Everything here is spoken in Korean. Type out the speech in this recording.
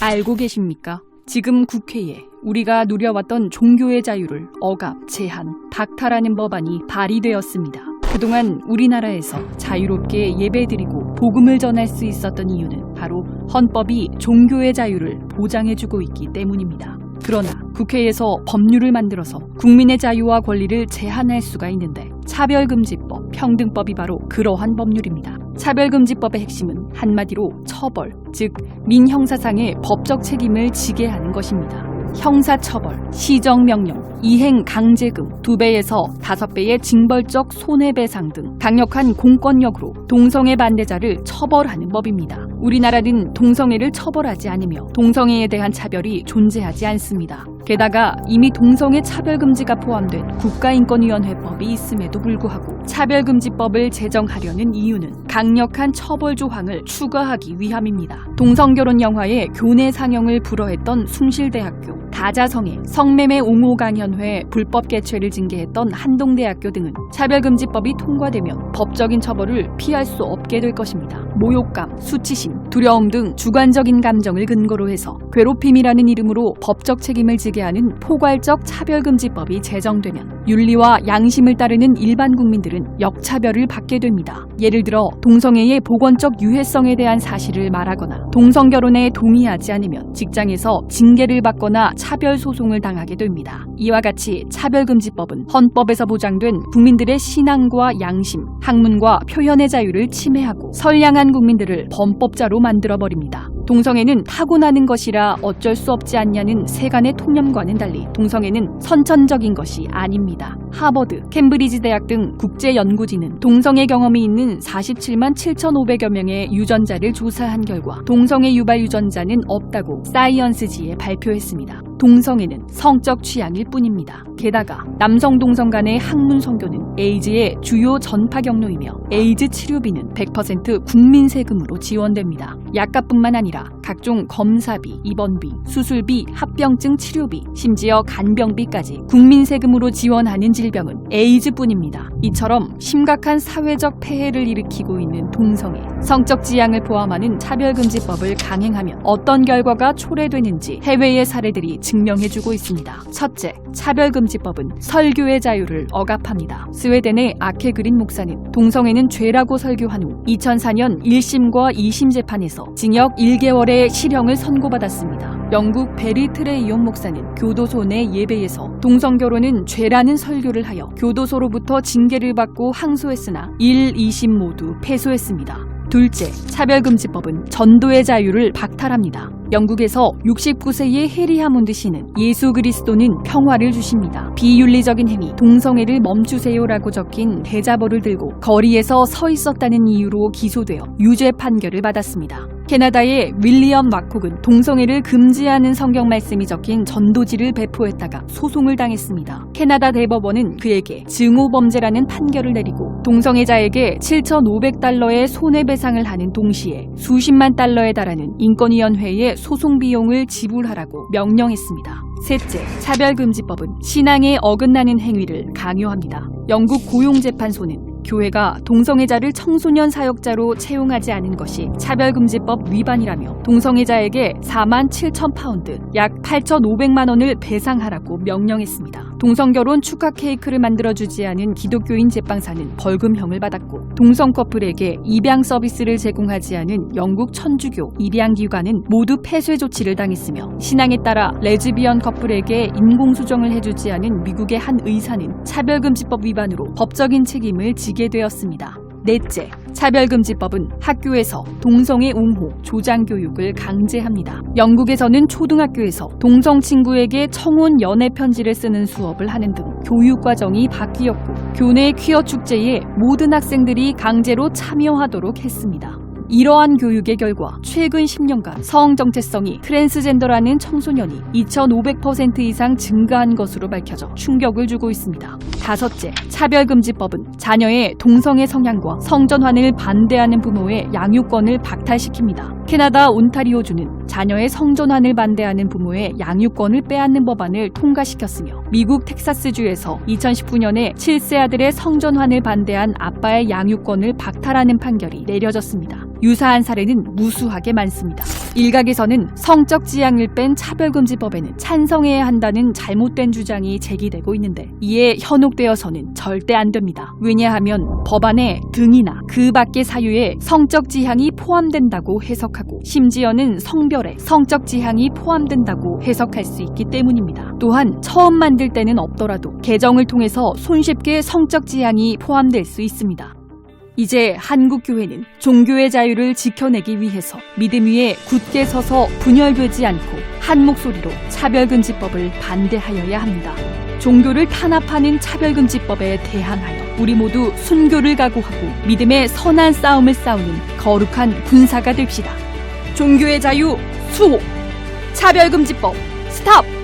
알고 계십니까? 지금 국회에 우리가 누려왔던 종교의 자유를 억압, 제한, 박탈하는 법안이 발의되었습니다. 그동안 우리나라에서 자유롭게 예배드리고 복음을 전할 수 있었던 이유는 바로 헌법이 종교의 자유를 보장해주고 있기 때문입니다. 그러나 국회에서 법률을 만들어서 국민의 자유와 권리를 제한할 수가 있는데 차별금지법, 평등법이 바로 그러한 법률입니다. 차별금지법의 핵심은 한마디로 처벌, 즉 민형사상의 법적 책임을 지게 하는 것입니다. 형사처벌, 시정명령, 이행강제금, 2배에서 5배의 징벌적 손해배상 등 강력한 공권력으로 동성애 반대자를 처벌하는 법입니다. 우리나라는 동성애를 처벌하지 않으며 동성애에 대한 차별이 존재하지 않습니다. 게다가 이미 동성애 차별금지가 포함된 국가인권위원회법이 있음에도 불구하고 차별금지법을 제정하려는 이유는 강력한 처벌 조항을 추가하기 위함입니다. 동성결혼 영화의 교내 상영을 불허했던 숭실대학교, 다자성애, 성매매 옹호강연회 불법 개최를 징계했던 한동대학교 등은 차별금지법이 통과되면 법적인 처벌을 피할 수 없게 될 것입니다. 모욕감, 수치심, 두려움 등 주관적인 감정을 근거로 해서 괴롭힘이라는 이름으로 법적 책임을 지게 하는 포괄적 차별금지법이 제정되면 윤리와 양심을 따르는 일반 국민들은 역차별을 받게 됩니다. 예를 들어 동성애의 보건적 유해성에 대한 사실을 말하거나 동성결혼에 동의하지 않으면 직장에서 징계를 받거나 차별 소송을 당하게 됩니다. 이와 같이 차별금지법은 헌법에서 보장된 국민들의 신앙과 양심, 학문과 표현의 자유를 침해하고 선량한 국민들을 범법자로 만들어버립니다. 동성애는 타고나는 것이라 어쩔 수 없지 않냐는 세간의 통념과는 달리 동성애는 선천적인 것이 아닙니다. 하버드, 캠브리지 대학 등 국제연구진은 동성애 경험이 있는 47만 7,500여 명의 유전자를 조사한 결과 동성애 유발 유전자는 없다고 사이언스지에 발표했습니다. 동성애는 성적 취향일 뿐입니다. 게다가 남성 동성 간의 학문 성교는 에이즈의 주요 전파 경로이며 에이즈 치료비는 100% 국민 세금으로 지원됩니다. 약값뿐만 아니라 각종 검사비, 입원비, 수술비, 합병증 치료비, 심지어 간병비까지 국민 세금으로 지원하는 질병은 에이즈뿐입니다. 이처럼 심각한 사회적 폐해를 일으키고 있는 동성애, 성적 지향을 포함하는 차별금지법을 강행하면 어떤 결과가 초래되는지 해외의 사례들이 증명해주고 있습니다. 첫째, 차별금지법은 설교의 자유를 억압합니다. 스웨덴의 아케 그린 목사는 동성애는 죄라고 설교한 후 2004년 1심과 2심 재판에서 징역 1개월의 실형을 선고받았습니다. 영국 베리 트레이온 목사는 교도소 내 예배에서 동성결혼은 죄라는 설교를 하여 교도소로부터 징계를 받고 항소했으나 1, 2심 모두 패소했습니다. 둘째, 차별금지법은 전도의 자유를 박탈합니다. 영국에서 69세의 해리 하몬드 씨는 예수 그리스도는 평화를 주십니다. 비윤리적인 행위, 동성애를 멈추세요라고 적힌 대자보를 들고 거리에서 서 있었다는 이유로 기소되어 유죄 판결을 받았습니다. 캐나다의 윌리엄 왁콕은 동성애를 금지하는 성경 말씀이 적힌 전도지를 배포했다가 소송을 당했습니다. 캐나다 대법원은 그에게 증오범죄라는 판결을 내리고 동성애자에게 7,500달러의 손해배상을 하는 동시에 수십만 달러에 달하는 인권위원회의 소송 비용을 지불하라고 명령했습니다. 셋째, 차별금지법은 신앙에 어긋나는 행위를 강요합니다. 영국 고용재판소는 교회가 동성애자를 청소년 사역자로 채용하지 않은 것이 차별금지법 위반이라며 동성애자에게 4만 7천 파운드, 약 8,500만 원을 배상하라고 명령했습니다. 동성결혼 축하 케이크를 만들어주지 않은 기독교인 제빵사는 벌금형을 받았고 동성 커플에게 입양 서비스를 제공하지 않은 영국 천주교 입양기관은 모두 폐쇄 조치를 당했으며 신앙에 따라 레즈비언 커플에게 인공수정을 해주지 않은 미국의 한 의사는 차별금지법 위반으로 법적인 책임을 지게 되었습니다. 넷째, 차별금지법은 학교에서 동성애 옹호, 조장 교육을 강제합니다. 영국에서는 초등학교에서 동성 친구에게 청혼 연애 편지를 쓰는 수업을 하는 등 교육 과정이 바뀌었고 교내 퀴어 축제에 모든 학생들이 강제로 참여하도록 했습니다. 이러한 교육의 결과 최근 10년간 성 정체성이 트랜스젠더라는 청소년이 2,500% 이상 증가한 것으로 밝혀져 충격을 주고 있습니다. 다섯째, 차별금지법은 자녀의 동성애 성향과 성전환을 반대하는 부모의 양육권을 박탈시킵니다. 캐나다 온타리오주는 자녀의 성전환을 반대하는 부모의 양육권을 빼앗는 법안을 통과시켰으며 미국 텍사스주에서 2019년에 7세 아들의 성전환을 반대한 아빠의 양육권을 박탈하는 판결이 내려졌습니다. 유사한 사례는 무수하게 많습니다. 일각에서는 성적 지향을 뺀 차별금지법에는 찬성해야 한다는 잘못된 주장이 제기되고 있는데 이에 현혹되어서는 절대 안 됩니다. 왜냐하면 법안에 등이나 그 밖의 사유에 성적 지향이 포함된다고 해석하고 심지어는 성별에 성적 지향이 포함된다고 해석할 수 있기 때문입니다. 또한 처음 만들 때는 없더라도 개정을 통해서 손쉽게 성적 지향이 포함될 수 있습니다. 이제 한국교회는 종교의 자유를 지켜내기 위해서 믿음 위에 굳게 서서 분열되지 않고 한 목소리로 차별금지법을 반대하여야 합니다. 종교를 탄압하는 차별금지법에 대항하여 우리 모두 순교를 각오하고 믿음의 선한 싸움을 싸우는 거룩한 군사가 됩시다. 종교의 자유 수호! 차별금지법 스탑!